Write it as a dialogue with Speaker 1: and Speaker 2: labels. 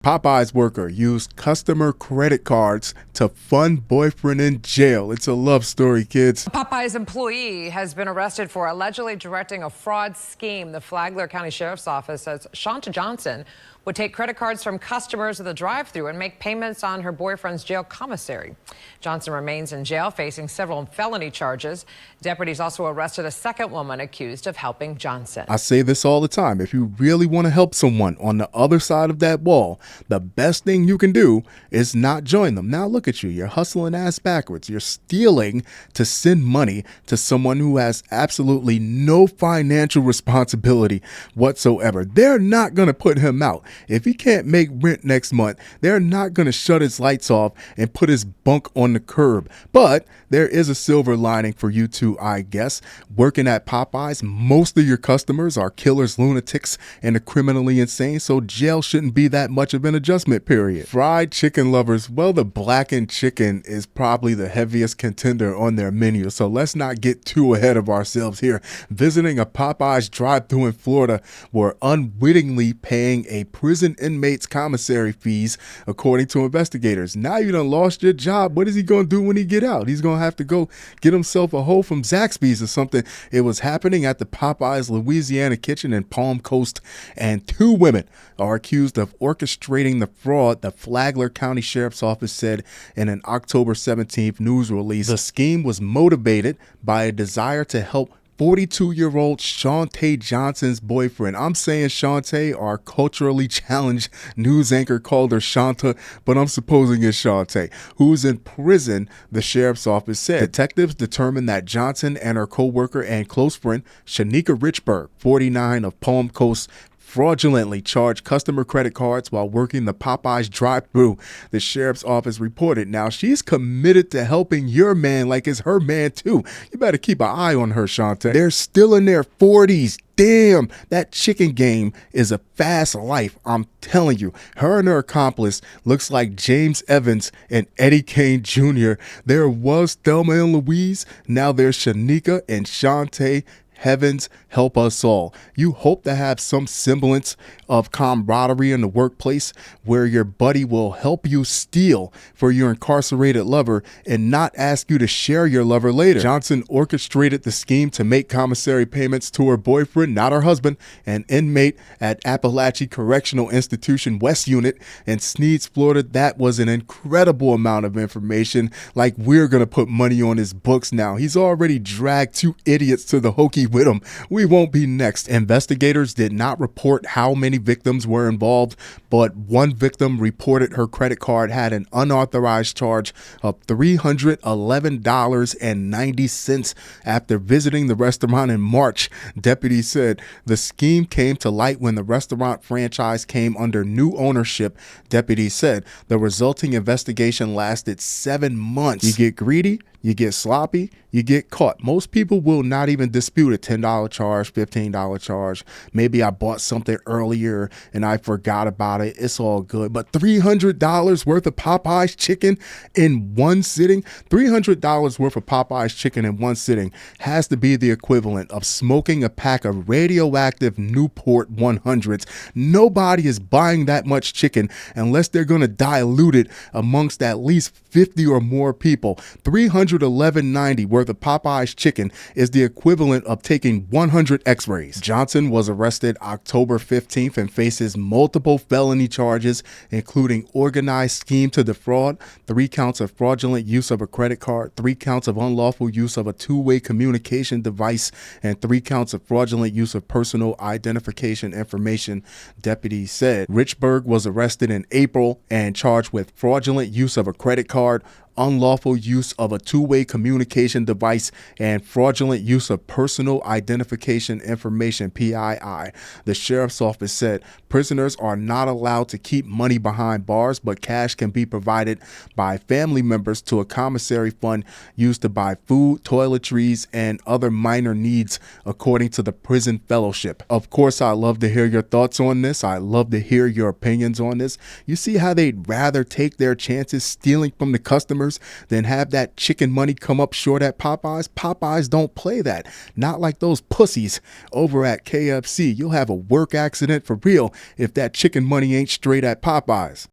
Speaker 1: Popeyes worker used customer credit cards to fund boyfriend in jail. It's a love story, kids.
Speaker 2: Popeyes employee has been arrested for allegedly directing a fraud scheme. The Flagler County Sheriff's Office says Shaunta Johnson would take credit cards from customers at the drive-thru and make payments on her boyfriend's jail commissary. Johnson remains in jail facing several felony charges. Deputies also arrested a second woman accused of helping Johnson.
Speaker 1: I say this all the time. If you really want to help someone on the other side of that wall, the best thing you can do is not join them. Now look at you. You're hustling ass backwards. You're stealing to send money to someone who has absolutely no financial responsibility whatsoever. They're not going to put him out. If he can't make rent next month, they're not going to shut his lights off and put his bunk on the curb. But there is a silver lining for you two, I guess. Working at Popeyes, most of your customers are killers, lunatics, and the criminally insane, so jail shouldn't be that much of an adjustment period. Fried chicken lovers, well, the blackened chicken is probably the heaviest contender on their menu, so let's not get too ahead of ourselves here. Visiting a Popeyes drive-thru in Florida, we're unwittingly paying a prison inmate's commissary fees, according to investigators. Now you done lost your job. What is he going to do when he get out? He's going to have to go get himself a hoe from Zaxby's or something. It was happening at the Popeyes Louisiana kitchen in Palm Coast, and two women are accused of orchestrating the fraud, the Flagler County Sheriff's Office said in an October 17th news release. The scheme was motivated by a desire to help 42-year-old Shaunta Johnson's boyfriend. I'm saying Shaunta, our culturally challenged news anchor called her Shaunta, but I'm supposing it's Shaunta, who's in prison, the sheriff's office said. Detectives determined that Johnson and her co-worker and close friend, Chaniqua Richberg, 49, of Palm Coast, fraudulently charged customer credit cards while working the Popeyes drive-thru, the sheriff's office reported. Now, she's committed to helping your man like it's her man too. You better keep an eye on her, Shaunta. They're still in their 40s. Damn, that chicken game is a fast life. I'm telling you. Her and her accomplice looks like James Evans and Eddie Kane Jr. There was Thelma and Louise. Now there's Chaniqua and Shaunta. Heavens help us all. You hope to have some semblance of camaraderie in the workplace where your buddy will help you steal for your incarcerated lover and not ask you to share your lover later. Johnson orchestrated the scheme to make commissary payments to her boyfriend, not her husband, an inmate at Appalachia Correctional Institution West Unit in Sneads, Florida. That was an incredible amount of information. Like, we're going to put money on his books now. He's already dragged two idiots to the hokey with him. We won't be next. Investigators did not report how many victims were involved, but one victim reported her credit card had an unauthorized charge of $311.90 after visiting the restaurant in March. Deputies said the scheme came to light when the restaurant franchise came under new ownership. Deputies said the resulting investigation lasted 7 months. You get greedy, you get sloppy, you get caught. Most people will not even dispute a $10 charge, $15 charge. Maybe I bought something earlier and I forgot about it. It's all good. But $300 worth of Popeyes chicken in one sitting? $300 worth of Popeyes chicken in one sitting has to be the equivalent of smoking a pack of radioactive Newport 100s. Nobody is buying that much chicken unless they're going to dilute it amongst at least 50 or more people. $311.90 worth of Popeyes chicken is the equivalent of taking 100 x-rays. Johnson was arrested October 15th and faces multiple felony charges, including organized scheme to defraud, 3 counts of fraudulent use of a credit card, 3 counts of unlawful use of a two-way communication device, and 3 counts of fraudulent use of personal identification information, deputies said. Richberg was arrested in April and charged with fraudulent use of a credit card, unlawful use of a two-way communication device, and fraudulent use of personal identification information, PII. The sheriff's office said prisoners are not allowed to keep money behind bars, but cash can be provided by family members to a commissary fund used to buy food, toiletries, and other minor needs, according to the prison fellowship. Of course, I love to hear your thoughts on this. I love to hear your opinions on this. You see how they'd rather take their chances stealing from the customer customers, then have that chicken money come up short at Popeyes. Popeyes don't play that. Not like those pussies over at KFC. You'll have a work accident for real if that chicken money ain't straight at Popeyes.